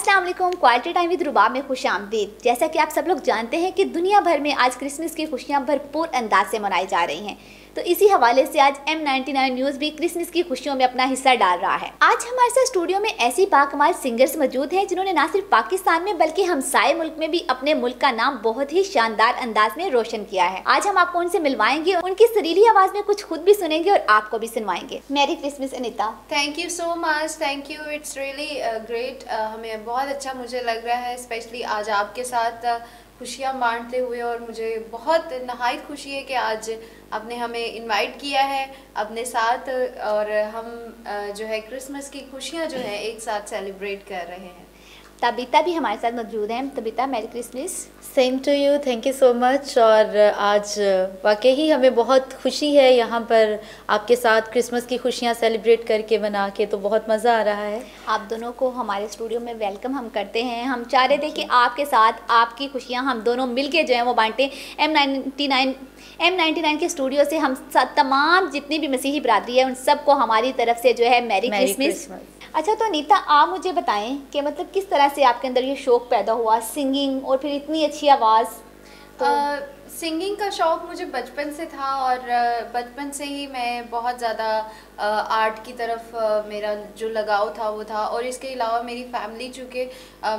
अस्सलाम वालेकुम। Quality time with रुबाब में खुश आमदीद। जैसा कि आप सब लोग जानते हैं कि दुनिया भर में आज क्रिसमस की खुशियां भरपूर अंदाज से मनाई जा रही हैं, तो इसी हवाले से आज M99 न्यूज़ भी क्रिसमस की खुशियों में अपना हिस्सा डाल रहा है। आज हमारे साथ स्टूडियो में ऐसी बाकमाल सिंगर्स मौजूद हैं जिन्होंने ना सिर्फ पाकिस्तान में बल्कि हमसाये मुल्क में भी अपने मुल्क का नाम बहुत ही शानदार अंदाज में रोशन किया है। आज हम आपको उनसे मिलवाएंगे, उनकी सुरीली आवाज में कुछ खुद भी सुनेंगे और आपको भी सुनवाएंगे। Merry Christmas Anita. Thank you so much, thank you, it's really great. हमें बहुत अच्छा मुझे लग रहा है, स्पेशली आज आपके साथ खुशियाँ बांटते हुए, और मुझे बहुत नहायत खुशी है कि आज आपने हमें इनवाइट किया है अपने साथ, और हम जो है क्रिसमस की खुशियाँ जो है एक साथ सेलिब्रेट कर रहे हैं। तबीता भी हमारे साथ मौजूद है। Tabitha, merry Christmas. Same to you, thank you so much. और आज वाकई ही हमें बहुत खुशी है यहाँ पर आपके साथ क्रिसमस की खुशियाँ सेलिब्रेट करके मना के, तो बहुत मज़ा आ रहा है। आप दोनों को हमारे स्टूडियो में वेलकम हम करते हैं। हम चाह रहे थे कि आपके साथ आपकी खुशियाँ हम दोनों मिल के जो है वो बांटें। M99 के स्टूडियो से हम तमाम जितनी भी मसीही बरादरी है उन सबको हमारी तरफ से जो है मैरी क्रिसमस। अच्छा, तो अनीता आप मुझे बताएं कि मतलब किस तरह से आपके अंदर ये शौक़ पैदा हुआ सिंगिंग, और फिर इतनी अच्छी आवाज़। तो सिंगिंग का शौक़ मुझे बचपन से था, और बचपन से ही मैं बहुत ज़्यादा आर्ट की तरफ मेरा जो लगाव था वो था। और इसके अलावा मेरी फैमिली, चूँकि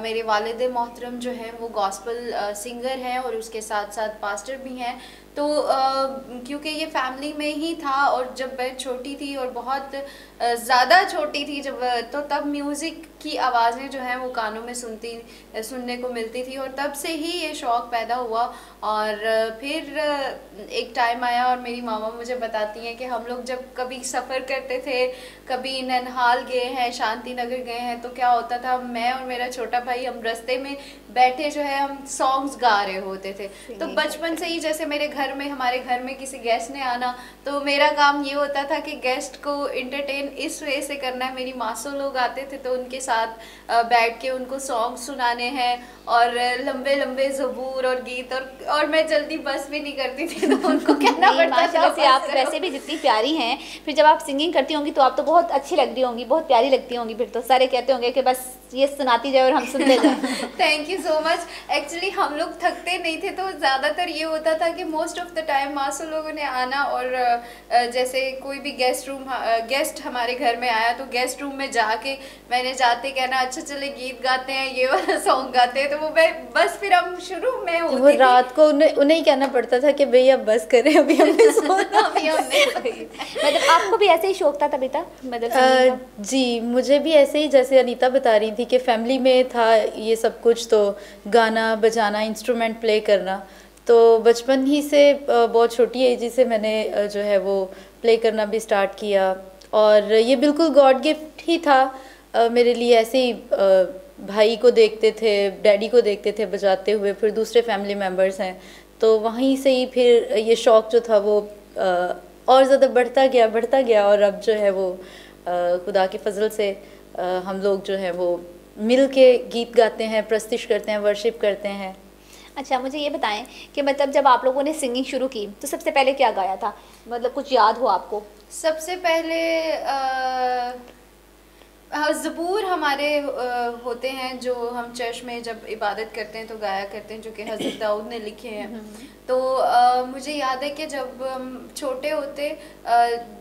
मेरे वालिद मोहतरम जो हैं वो गॉस्पल सिंगर हैं और उसके साथ साथ पास्टर भी हैं, तो क्योंकि ये फैमिली में ही था, और जब मैं छोटी थी और बहुत ज़्यादा छोटी थी जब, तो तब म्यूज़िक की आवाज़ें जो हैं वो कानों में सुनने को मिलती थी, और तब से ही ये शौक़ पैदा हुआ। और फिर एक टाइम आया और मेरी मामा मुझे बताती हैं कि हम लोग जब कभी सफ़र करते थे, कभी ननहाल गए हैं, शांति नगर गए हैं, तो क्या होता था, मैं और मेरा छोटा भाई हम रास्ते में बैठे जो है हम सॉन्ग्स गा रहे होते थे। तो बचपन से ही जैसे हमारे घर में किसी गेस्ट ने आना, तो मेरा काम ये होता था कि गेस्ट को इंटरटेन इस वे से करना है। मेरी मासो लोग आते थे तो उनके साथ बैठ के उनको सॉन्ग सुनाने हैं, और लंबे लंबे ज़बूर और गीत, और मैं जल्दी बस भी नहीं करती थी, तो उनको कहना पड़ता था। से आप वैसे भी जितनी प्यारी हैं, फिर जब आप सिंगिंग करती होंगी तो आप तो बहुत अच्छी लग रही होंगी, बहुत प्यारी लगती होंगी। फिर तो सारे कहते होंगे कि बस ये सुनाती जाए और हम सुनते जाए। Thank you so much. Actually हम लोग थकते नहीं थे, तो ज़्यादातर ये होता था कि मोस्ट ऑफ द टाइम मासो लोगों ने आना, और जैसे कोई भी गेस्ट हमारे घर में आया तो गेस्ट रूम में जाके मैंने जाते कहना, अच्छा चले गीत गाते हैं, ये वाला सॉन्ग गाते हैं, तो वो बस फिर हम शुरू में होती वो रात को उन्हें ही कहना पड़ता था कि भैया बस करें, अभी हमने सोना। मतलब आपको भी ऐसे ही शौक था तबीता? मतलब जी, मुझे भी ऐसे ही, जैसे अनीता बता रही थी कि फैमिली में था ये सब कुछ, तो गाना बजाना, इंस्ट्रूमेंट प्ले करना, तो बचपन ही से बहुत छोटी एज से मैंने जो है वो प्ले करना भी स्टार्ट किया, और ये बिल्कुल गॉड गिफ्ट ही था मेरे लिए। ऐसे ही भाई को देखते थे, डैडी को देखते थे बजाते हुए, फिर दूसरे फैमिली मेम्बर्स हैं, तो वहीं से ही फिर ये शौक़ जो था वो और ज़्यादा बढ़ता गया, और अब जो है वो खुदा के फजल से हम लोग जो है वो मिल के गीत गाते हैं, प्रस्तुत करते हैं, वर्शिप करते हैं। अच्छा, मुझे ये बताएं कि मतलब जब आप लोगों ने सिंगिंग शुरू की तो सबसे पहले क्या गाया था, मतलब कुछ याद हो आपको? सबसे पहले ज़बूर हमारे होते हैं जो हम चर्च में जब इबादत करते हैं तो गाया करते हैं, जो कि हज़रत दाऊद ने लिखे हैं। तो मुझे याद है कि जब हम छोटे होते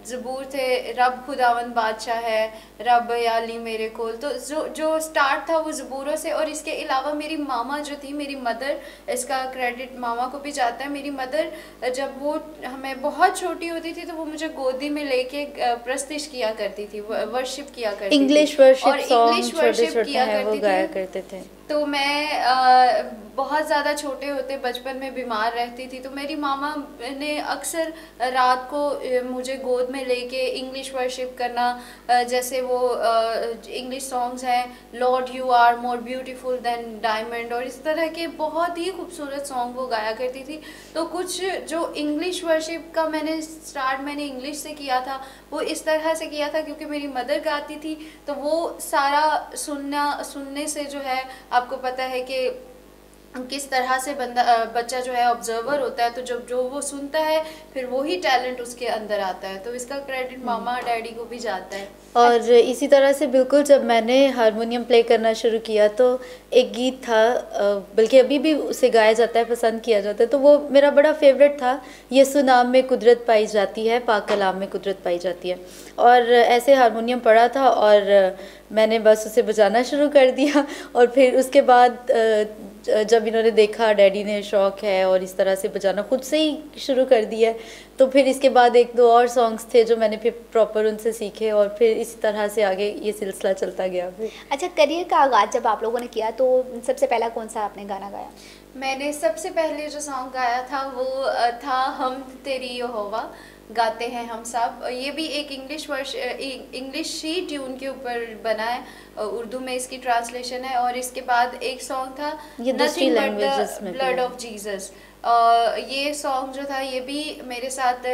ज़बूर थे, रब खुदावंद बादशाह है, रब याली मेरे कोल, तो जो स्टार्ट था वो ज़बूरों से। और इसके अलावा मेरी मामा जो थी, मेरी मदर, इसका क्रेडिट मामा को भी जाता है। मेरी मदर जब वो हमें बहुत छोटी होती थी तो वो मुझे गोदी में लेके प्रस्तुत किया करती थी, वर्शिप किया करती थी, इंग्लिश वर्शिप सॉन्ग छोटे किया करते थे। तो मैं बहुत ज़्यादा छोटे होते बचपन में बीमार रहती थी, तो मेरी मामा ने अक्सर रात को मुझे गोद में लेके इंग्लिश वर्शिप करना, जैसे वो इंग्लिश सॉन्ग्स हैं, Lord you are more beautiful than diamond, और इस तरह के बहुत ही खूबसूरत सॉन्ग वो गाया करती थी। तो कुछ जो इंग्लिश वर्शिप का मैंने इंग्लिश से किया था, वो इस तरह से किया था क्योंकि मेरी मदर गाती थी, तो वो सारा सुनने से जो है, आपको पता है कि किस तरह से बच्चा जो है ऑब्जर्वर होता है, तो जब जो वो सुनता है फिर वही टैलेंट उसके अंदर आता है, तो इसका क्रेडिट मामा डैडी को भी जाता है। और इसी तरह से बिल्कुल जब मैंने हारमोनियम प्ले करना शुरू किया तो एक गीत था, बल्कि अभी भी उसे गाया जाता है, पसंद किया जाता है, तो वो मेरा बड़ा फेवरेट था, ये सुनाम में कुदरत पाई जाती है, पाक कलाम में कुदरत पाई जाती है। और ऐसे हारमोनियम पड़ा था और मैंने बस उसे बजाना शुरू कर दिया। और फिर उसके बाद जब इन्होंने देखा डैडी ने शौक़ है और इस तरह से बजाना खुद से ही शुरू कर दिया, तो फिर इसके बाद एक दो और सॉन्ग्स थे जो मैंने फिर प्रॉपर उनसे सीखे और फिर इसी तरह से आगे ये सिलसिला चलता गया। अच्छा, करियर का आगाज़ जब आप लोगों ने किया तो सबसे पहला कौन सा आपने गाना गाया? मैंने सबसे पहले जो सॉन्ग गाया था वो था हम तेरी यहोवा, गाते हैं हम सब। ये भी एक इंग्लिश ही ट्यून के ऊपर बना है, उर्दू में इसकी ट्रांसलेशन है। और इसके बाद एक सॉन्ग था nothing but the blood of Jesus. ये सॉन्ग जो था ये भी मेरे साथ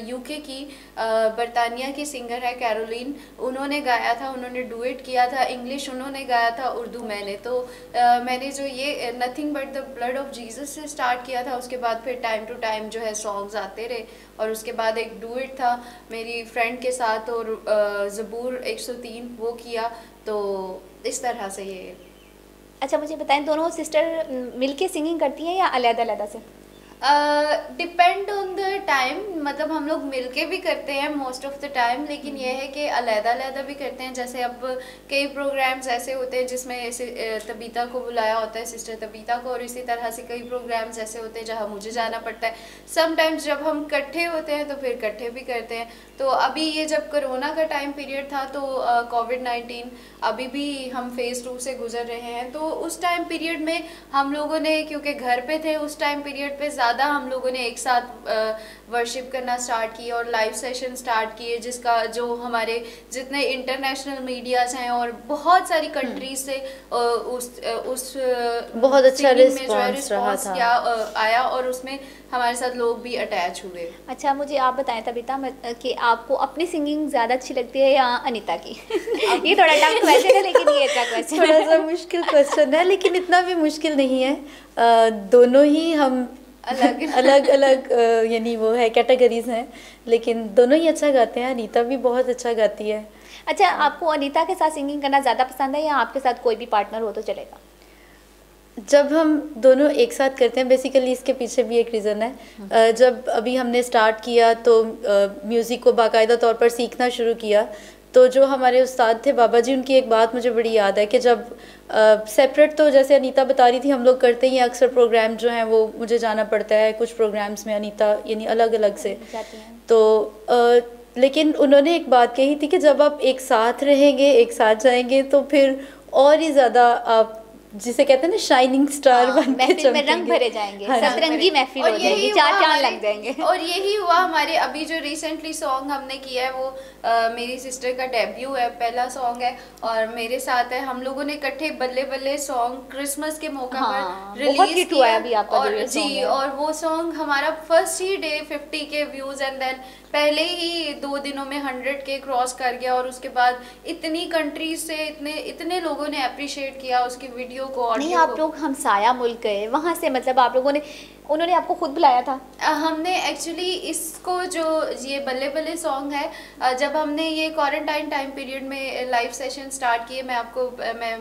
यूके की बरतानिया की सिंगर है कैरोलिन, उन्होंने गाया था, उन्होंने डुएट किया था। इंग्लिश उन्होंने गाया था, उर्दू मैंने। तो मैंने जो ये nothing but the blood of Jesus से स्टार्ट किया था, उसके बाद फिर टाइम टू टाइम जो है सॉन्ग्स आते रहे। और उसके बाद एक डुएट था मेरी फ्रेंड के साथ, और ज़बूर 103 वो किया। तो इस तरह से ये। अच्छा, मुझे बताएं, दोनों सिस्टर मिलके सिंगिंग करती हैं या अलग-अलग से? डिपेंड ऑन द टाइम, मतलब हम लोग मिलके भी करते हैं मोस्ट ऑफ द टाइम, लेकिन यह है कि अलग-अलग भी करते हैं। जैसे अब कई प्रोग्राम्स ऐसे होते हैं जिसमें ऐसे तबीता को बुलाया होता है, सिस्टर तबीता को, और इसी तरह से कई प्रोग्राम्स ऐसे होते हैं जहां मुझे जाना पड़ता है। समटाइम्स जब हम इकट्ठे होते हैं तो फिर इकट्ठे भी करते हैं। तो अभी ये जब कोरोना का टाइम पीरियड था, तो कोविड-19 अभी भी हम फेज़ 2 से गुजर रहे हैं, तो उस टाइम पीरियड में हम लोगों ने, क्योंकि घर पे थे उस टाइम पीरियड पे, ज़्यादा हम लोगों ने एक साथ वर्शिप करना स्टार्ट किए और लाइव सेशन स्टार्ट किए, जिसका जो हमारे जितने इंटरनेशनल मीडियाज़ हैं और बहुत सारी कंट्रीज से उस बहुत अच्छा रिस्पॉन्स रहा था, आया, और उसमें हमारे साथ लोग भी अटैच हुए। अच्छा, मुझे आप बताएं तबीता कि आपको अपनी सिंगिंग ज़्यादा अच्छी लगती है या अनीता की? ये थोड़ा टफ क्वेश्चन है, लेकिन ये अच्छा क्वेश्चन, थोड़ा सा मुश्किल क्वेश्चन है, लेकिन इतना भी मुश्किल नहीं है। दोनों ही हम अलग अलग यानी वो है कैटेगरीज हैं, लेकिन दोनों ही अच्छा गाते हैं। अनीता भी बहुत अच्छा गाती है। अच्छा, आपको अनीता के साथ सिंगिंग करना ज़्यादा पसंद है या आपके साथ कोई भी पार्टनर हो तो चलेगा? जब हम दोनों एक साथ करते हैं, बेसिकली इसके पीछे भी एक रीज़न है। जब अभी हमने स्टार्ट किया तो म्यूज़िक को बाकायदा तौर पर सीखना शुरू किया, तो जो हमारे उस्ताद थे बाबा जी, उनकी एक बात मुझे बड़ी याद है कि जब सेपरेट, तो जैसे अनीता बता रही थी, हम लोग करते ही अक्सर प्रोग्राम जो हैं वो मुझे जाना पड़ता है, कुछ प्रोग्राम्स में अनीता यानी अलग अलग से तो लेकिन उन्होंने एक बात कही थी कि जब आप एक साथ रहेंगे, एक साथ जाएंगे, तो फिर और ही ज़्यादा आप जिसे कहते हैं ना शाइनिंग स्टार बन के महफिल में रंग भरे जाएंगे, सतरंगी महफिल हो जाएगी, चार चांद लग जाएंगे। और यही हुआ हमारे अभी जो रिसेंटली सॉन्ग हमने किया है, वो मेरी सिस्टर का डेब्यू है, पहला सॉन्ग है, और मेरे साथ है। हम लोगों ने इकट्ठे बल्ले बल्ले सॉन्ग क्रिसमस के मौका पर रिलीज किया अभी आपका और जी, और वो सॉन्ग हमारा फर्स्ट ही डे 50 के व्यूज, एंड देन पहले ही 2 दिनों में 100 के क्रॉस कर गया। और उसके बाद इतनी कंट्रीज से इतने लोगों ने अप्रिशिएट किया उसकी वीडियो को, ऑडियो नहीं, आप लोग हमसाया मुल्क गए, वहाँ से मतलब आप लोगों ने, उन्होंने आपको खुद बुलाया था? हमने एक्चुअली इसको, जो ये बल्ले बल्ले सॉन्ग है, जब हमने ये क्वारंटाइन टाइम पीरियड में लाइव सेशन स्टार्ट किए, मैं आपको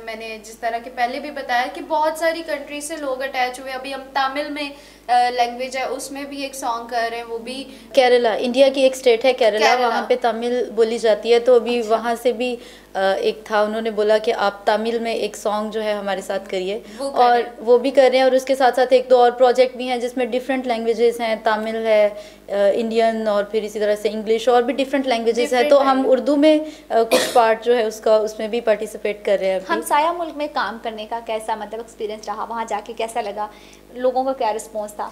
मैंने जिस तरह के पहले भी बताया कि बहुत सारी कंट्री से लोग अटैच हुए। अभी हम तमिल में लैंग्वेज है उसमें भी एक सॉन्ग कर रहे हैं, वो भी केरला, इंडिया की एक स्टेट है केरला, वहाँ पे तमिल बोली जाती है, तो अभी अच्छा। वहाँ से भी एक था, उन्होंने बोला कि आप तमिल में एक सॉन्ग जो है हमारे साथ करिए, और वो भी कर रहे हैं। और उसके साथ साथ एक दो और प्रोजेक्ट भी हैं जिसमें डिफरेंट लैंग्वेजेस हैं, तमिल है, इंडियन, और फिर इसी तरह से इंग्लिश, और भी डिफरेंट लैंग्वेजेस हैं। तो हम उर्दू में कुछ पार्ट जो है उसका, उसमें भी पार्टिसिपेट कर रहे हैं। हमसाया मुल्क में काम करने का कैसा मतलब एक्सपीरियंस रहा? वहाँ जाके कैसा लगा? लोगों का क्या रिस्पॉन्स था?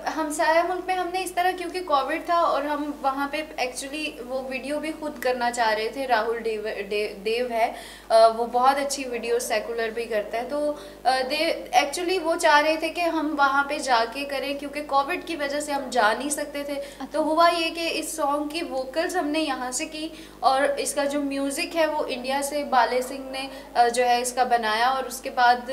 हमसाया मुल्क में हमने इस तरह, क्योंकि कोविड था और हम वहाँ पे एक्चुअली वो वीडियो भी खुद करना चाह रहे थे। राहुल देव है, वो बहुत अच्छी वीडियो सेकुलर भी करता है, तो एक्चुअली वो चाह रहे थे कि हम वहाँ पे जाके करें, क्योंकि कोविड की वजह से हम जा नहीं सकते थे। तो हुआ ये कि इस सॉन्ग की वोकल्स हमने यहाँ से की, और इसका जो म्यूज़िक है वो इंडिया से बाले सिंह ने जो है इसका बनाया, और उसके बाद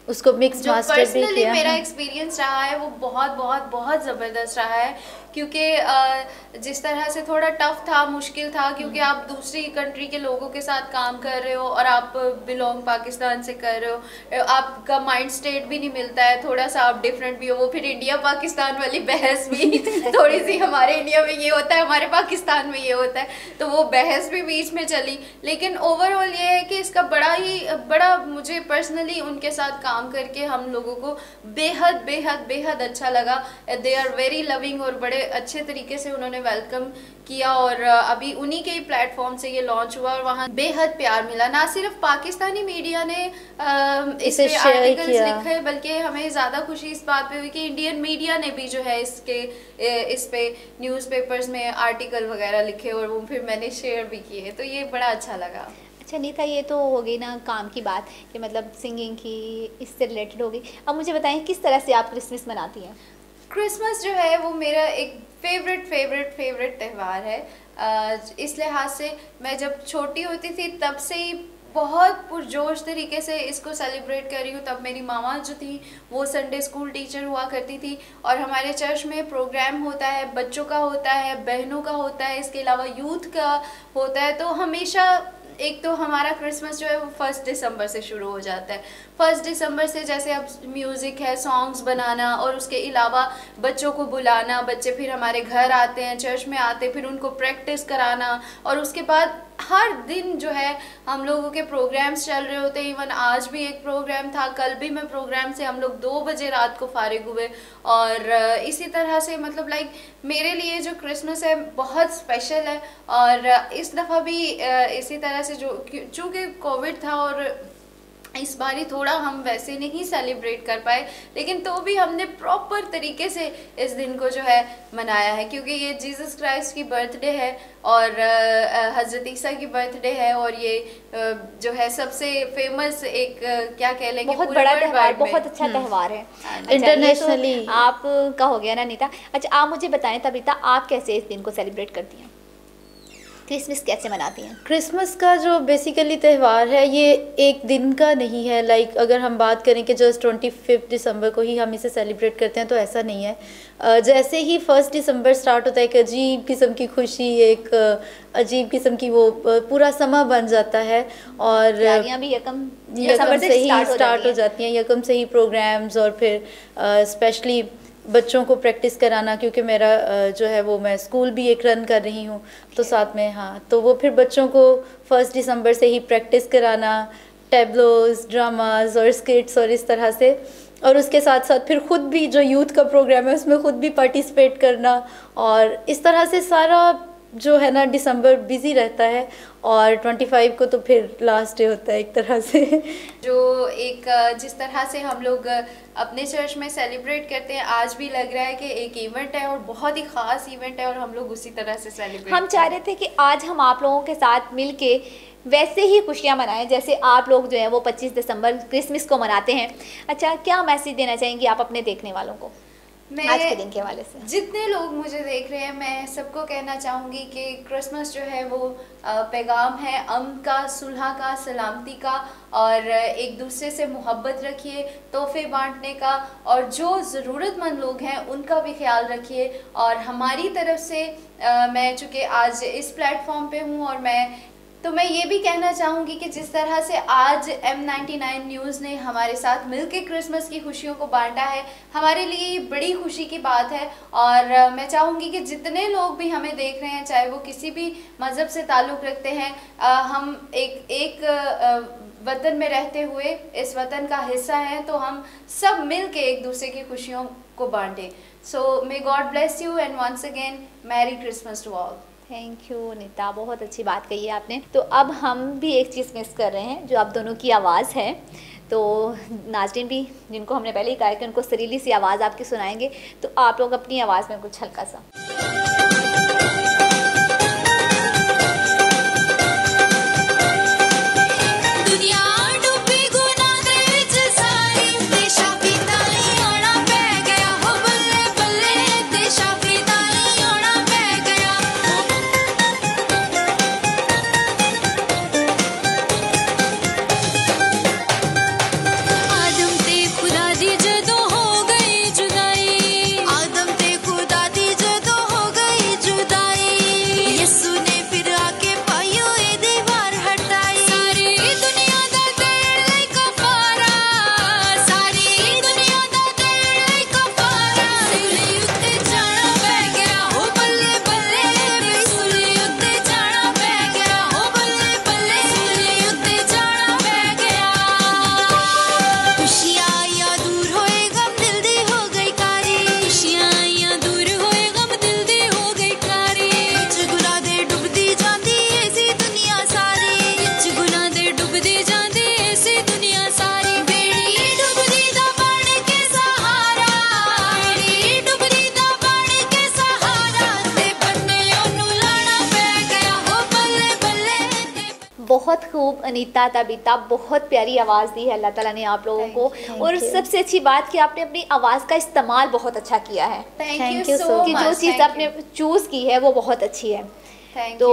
उसको मिक्स जो मास्टर भी पर्सनली किया मेरा है। एक्सपीरियंस रहा है वो बहुत बहुत बहुत ज़बरदस्त रहा है, क्योंकि जिस तरह से थोड़ा टफ था, मुश्किल था, क्योंकि आप दूसरी कंट्री के लोगों के साथ काम कर रहे हो और आप बिलोंग पाकिस्तान से कर रहे हो, आपका माइंड स्टेट भी नहीं मिलता है, थोड़ा सा आप डिफरेंट भी हो। वो फिर इंडिया पाकिस्तान वाली बहस भी थोड़ी सी, हमारे इंडिया में ये होता है, हमारे पाकिस्तान में ये होता है, तो वो बहस भी बीच में चली। लेकिन ओवरऑल ये है कि इसका बड़ा मुझे पर्सनली उनके साथ काम करके हम लोगों को बेहद बेहद बेहद अच्छा लगा। दे आर वेरी लविंग और बड़े अच्छे तरीके से उन्होंने वेलकम किया, और अभी उन्हीं के ही प्लेटफॉर्म से ये लॉन्च हुआ और वहाँ बेहद प्यार मिला। ना सिर्फ पाकिस्तानी मीडिया ने इस पे आर्टिकल्स लिखे, बल्कि हमें ज़्यादा खुशी इस बात पे हुई कि इंडियन मीडिया ने भी जो है इस पे न्यूज़पेपर्स में आर्टिकल वगैरह लिखे और वो फिर मैंने शेयर भी किए, तो ये बड़ा अच्छा लगा। अच्छा नीता, ये तो हो गई ना काम की बात कि मतलब सिंगिंग की, इससे रिलेटेड हो गई। अब मुझे बताएं किस तरह से आप क्रिसमस मनाती हैं? क्रिसमस जो है वो मेरा एक फेवरेट त्यौहार है। इस लिहाज से मैं जब छोटी होती थी तब से ही बहुत पुरजोश तरीके से इसको सेलिब्रेट कर रही हूँ। तब मेरी मामा जो थी वो संडे स्कूल टीचर हुआ करती थी, और हमारे चर्च में प्रोग्राम होता है, बच्चों का होता है, बहनों का होता है, इसके अलावा यूथ का होता है। तो हमेशा एक तो हमारा क्रिसमस जो है वो 1 दिसंबर से शुरू हो जाता है। 1 दिसंबर से जैसे अब म्यूज़िक है, सॉन्ग्स बनाना, और उसके अलावा बच्चों को बुलाना, बच्चे फिर हमारे घर आते हैं, चर्च में आते, फिर उनको प्रैक्टिस कराना, और उसके बाद हर दिन जो है हम लोगों के प्रोग्राम्स चल रहे होते हैं। इवन आज भी एक प्रोग्राम था, कल भी मैं प्रोग्राम से हम लोग 2 बजे रात को फारिग हुए। और इसी तरह से मतलब लाइक मेरे लिए जो क्रिसमस है बहुत स्पेशल है। और इस दफ़ा भी इसी तरह से जो चूँकि कोविड था और इस बारी थोड़ा हम वैसे नहीं सेलिब्रेट कर पाए, लेकिन तो भी हमने प्रॉपर तरीके से इस दिन को जो है मनाया है, क्योंकि ये जीसस क्राइस्ट की बर्थडे है और हज़रत ईसा की बर्थडे है, और ये जो है सबसे फेमस एक क्या कह लेंगे, बहुत बड़ा त्यौहार, बहुत अच्छा त्यौहार है इंटरनेशनली। तो आप का हो गया ना नीता। अच्छा आप मुझे बताएं तबीता, आप कैसे इस दिन को सेलिब्रेट करती हैं, क्रिसमस कैसे मनाती हैं? क्रिसमस का जो बेसिकली त्यौहार है ये एक दिन का नहीं है। लाइक अगर हम बात करें कि जस्ट 25 दिसंबर को ही हम इसे सेलिब्रेट करते हैं, तो ऐसा नहीं है। जैसे ही 1 दिसंबर स्टार्ट होता है, एक अजीब किस्म की खुशी, एक अजीब किस्म की वो पूरा समा बन जाता है, और भी यकम से ही स्टार्ट हो जाती हैं, यकम से ही प्रोग्राम्स, और फिर स्पेशली बच्चों को प्रैक्टिस कराना, क्योंकि मेरा जो है वो मैं स्कूल भी एक रन कर रही हूँ, तो साथ में हाँ, तो वो फिर बच्चों को 1 दिसंबर से ही प्रैक्टिस कराना, टैब्लोज, ड्रामाज और स्किट्स और इस तरह से, और उसके साथ साथ फिर ख़ुद भी जो यूथ का प्रोग्राम है उसमें ख़ुद भी पार्टिसिपेट करना, और इस तरह से सारा जो है ना दिसंबर बिज़ी रहता है। और 25 को तो फिर लास्ट डे होता है एक तरह से। जो एक जिस तरह से हम लोग अपने चर्च में सेलिब्रेट करते हैं, आज भी लग रहा है कि एक इवेंट है और बहुत ही ख़ास इवेंट है, और हम लोग उसी तरह से सेलिब्रेट हम चाह रहे थे कि आज हम आप लोगों के साथ मिलके वैसे ही खुशियाँ मनाएं जैसे आप लोग जो है वो 25 दिसंबर क्रिसमस को मनाते हैं। अच्छा, क्या मैसेज देना चाहेंगी आप अपने देखने वालों को आज के दिन के हवाले से? जितने लोग मुझे देख रहे हैं, मैं सबको कहना चाहूँगी कि क्रिसमस जो है वो पैगाम है अमन का, सुलह का, सलामती का, और एक दूसरे से मोहब्बत रखिए, तोहफे बांटने का, और जो ज़रूरतमंद लोग हैं उनका भी ख्याल रखिए। और हमारी तरफ से मैं चूँकि आज इस प्लेटफॉर्म पे हूँ, और मैं ये भी कहना चाहूँगी कि जिस तरह से आज M99 न्यूज़ ने हमारे साथ मिलकर क्रिसमस की खुशियों को बांटा है, हमारे लिए ये बड़ी खुशी की बात है। और मैं चाहूँगी कि जितने लोग भी हमें देख रहे हैं, चाहे वो किसी भी मज़हब से ताल्लुक़ रखते हैं, हम एक वतन में रहते हुए इस वतन का हिस्सा हैं, तो हम सब मिल के एक दूसरे की खुशियों को बांटें। So may God bless you and once again merry Christmas to all. Thank you Nita, बहुत अच्छी बात कही है आपने। तो अब हम भी एक चीज़ मिस कर रहे हैं, जो आप दोनों की आवाज़ है। तो नाज़रीन भी, जिनको हमने पहले ही कहा कि उनको सरीली सी आवाज़ आपकी सुनाएंगे, तो आप लोग अपनी आवाज़ में कुछ हल्का सा। मखलूक अनीता तबीता, बहुत प्यारी आवाज़ दी है अल्लाह ताला ने आप लोगों को। और सबसे अच्छी बात कि आपने अपनी आवाज़ का इस्तेमाल बहुत अच्छा किया है। थैंक यू सो कि जो चीज़ आपने चूज़ की है वो बहुत अच्छी है। तो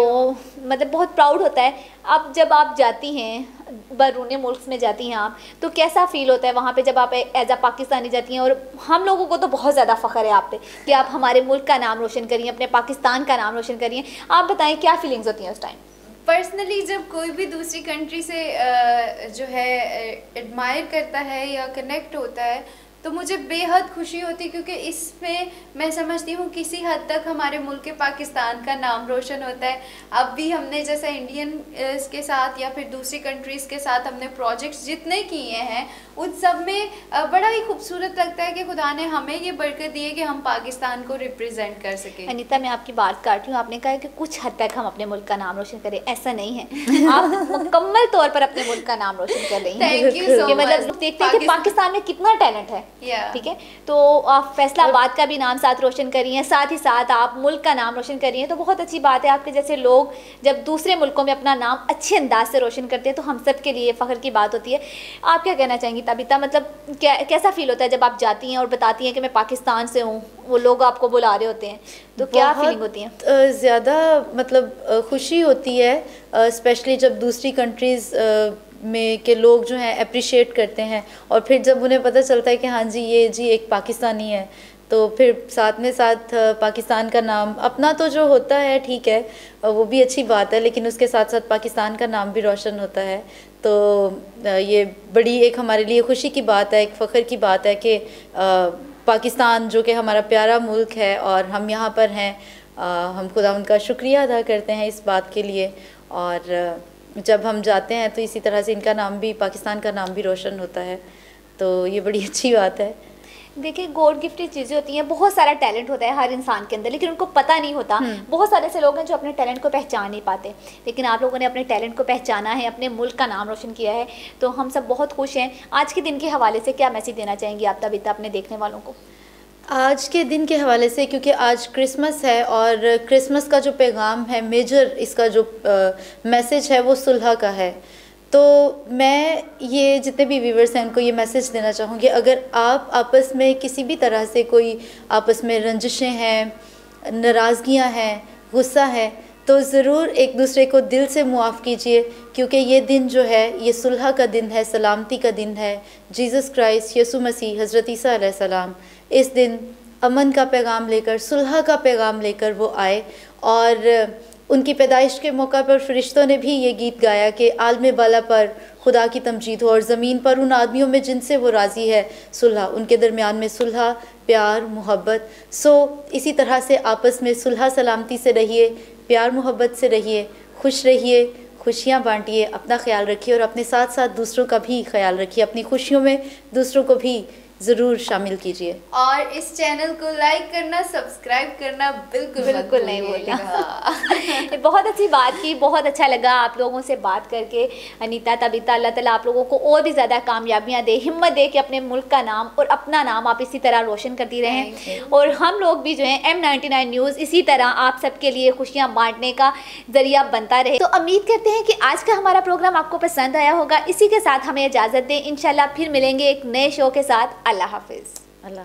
मतलब बहुत प्राउड होता है। अब जब आप जाती हैं बैरून मुल्क में जाती हैं आप, तो कैसा फील होता है वहाँ पे जब आप एज अ पाकिस्तानी जाती हैं? और हम लोगों को तो बहुत ज़्यादा फ़ख्र है आप पे कि आप हमारे मुल्क का नाम रोशन करिए, अपने पाकिस्तान का नाम रोशन करिए। आप बताएं क्या फीलिंग्स होती हैं उस टाइम? पर्सनली जब कोई भी दूसरी कंट्री से जो है एडमायर करता है या कनेक्ट होता है तो मुझे बेहद खुशी होती है, क्योंकि इसमें मैं समझती हूँ किसी हद तक हमारे मुल्क के पाकिस्तान का नाम रोशन होता है। अब भी हमने जैसे इंडियन के साथ या फिर दूसरी कंट्रीज़ के साथ हमने प्रोजेक्ट्स जितने किए हैं उन सब में बड़ा ही खूबसूरत लगता है कि खुदा ने हमें ये बरकत दी है कि हम पाकिस्तान को रिप्रेजेंट कर सकें। अनीता, मैं आपकी बात काट रही हूँ, आपने कहा कि कुछ हद तक हम अपने मुल्क का नाम रोशन करें, ऐसा नहीं है। आप मुकम्मल तौर पर अपने मुल्क का नाम रोशन कर रही हैं। Thank you so much. मतलब देखते हैं कि पाकिस्तान में कितना टैलेंट है, ठीक है। तो आप फैसलाबाद का भी नाम साथ रोशन करी हैं, साथ ही साथ आप मुल्क का नाम रोशन करी हैं, तो बहुत अच्छी बात है। आपके जैसे लोग जब दूसरे मुल्कों में अपना नाम अच्छे अंदाज से रोशन करते हैं तो हम सब के लिए फ़ख्र की बात होती है। आप क्या कहना चाहेंगी तबीता? मतलब कैसा फील होता है जब आप जाती हैं और बताती हैं कि मैं पाकिस्तान से हूँ, वो लोग आपको बुला रहे होते हैं, तो क्या फीलिंग होती है? ज़्यादा मतलब खुशी होती है, स्पेशली जब दूसरी कंट्रीज़ में के लोग जो हैं अप्रिशिएट करते हैं, और फिर जब उन्हें पता चलता है कि हाँ जी ये जी एक पाकिस्तानी है, तो फिर साथ में साथ पाकिस्तान का नाम अपना तो जो होता है ठीक है वो भी अच्छी बात है, लेकिन उसके साथ साथ पाकिस्तान का नाम भी रोशन होता है। तो ये बड़ी एक हमारे लिए खुशी की बात है, एक फ़ख्र की बात है कि पाकिस्तान जो कि हमारा प्यारा मुल्क है और हम यहाँ पर हैं, हम खुदा उनका शुक्रिया अदा करते हैं इस बात के लिए। और जब हम जाते हैं तो इसी तरह से इनका नाम भी, पाकिस्तान का नाम भी रोशन होता है, तो ये बड़ी अच्छी बात है। देखिए, गॉड गिफ्टेड चीज़ें होती हैं, बहुत सारा टैलेंट होता है हर इंसान के अंदर, लेकिन उनको पता नहीं होता। बहुत सारे ऐसे लोग हैं जो अपने टैलेंट को पहचान नहीं पाते, लेकिन आप लोगों ने अपने टैलेंट को पहचाना है, अपने मुल्क का नाम रोशन किया है, तो हम सब बहुत खुश हैं। आज के दिन के हवाले से क्या मैसेज देना चाहेंगी आप तबीता अपने देखने वालों को? आज के दिन के हवाले से, क्योंकि आज क्रिसमस है और क्रिसमस का जो पैगाम है, मेजर इसका जो मैसेज है वो सुलह का है, तो मैं ये जितने भी व्यूवर्स हैं उनको ये मैसेज देना चाहूँगी, अगर आप आपस में किसी भी तरह से कोई आपस में रंजिशें हैं, नाराज़गियाँ हैं, गुस्सा है, तो ज़रूर एक दूसरे को दिल से मुआफ़ कीजिए, क्योंकि ये दिन जो है ये सुलह का दिन है, सलामती का दिन है। जीसस क्राइस्ट यसु मसीह हज़रत ईसा अलैहिस्सलाम इस दिन अमन का पैगाम लेकर, सुलह का पैगाम लेकर वो आए, और उनकी पैदाइश के मौका पर फरिश्तों ने भी ये गीत गाया कि आलम बाला पर खुदा की तमजीद हो और ज़मीन पर उन आदमियों में जिनसे वो राज़ी है सुलह, उनके दरमियान में सुलह, प्यार, मोहब्बत। इसी तरह से आपस में सुलह सलामती से रहिए, प्यार मोहब्बत से रहिए, खुश रहिए, खुशियाँ बांटिए, अपना ख्याल रखिए और अपने साथ साथ दूसरों का भी ख्याल रखिए। अपनी खुशियों में दूसरों को भी ज़रूर शामिल कीजिए, और इस चैनल को लाइक करना, सब्सक्राइब करना बिल्कुल नहीं भूलना। बहुत अच्छी बात की, बहुत अच्छा लगा आप लोगों से बात करके। अनीता तबीता, अल्लाह ताला आप लोगों को और भी ज़्यादा कामयाबियाँ दे, हिम्मत दे कि अपने मुल्क का नाम और अपना नाम आप इसी तरह रोशन करती रहें, और हम लोग भी जो हैं M99 न्यूज़ इसी तरह आप सबके लिए खुशियाँ बांटने का ज़रिया बनता रहे। तो उम्मीद करते हैं कि आज का हमारा प्रोग्राम आपको पसंद आया होगा। इसी के साथ हमें इजाज़त दें, इंशाल्लाह फिर मिलेंगे एक नए शो के साथ। अल्लाह हाफिज़। अल्लाह।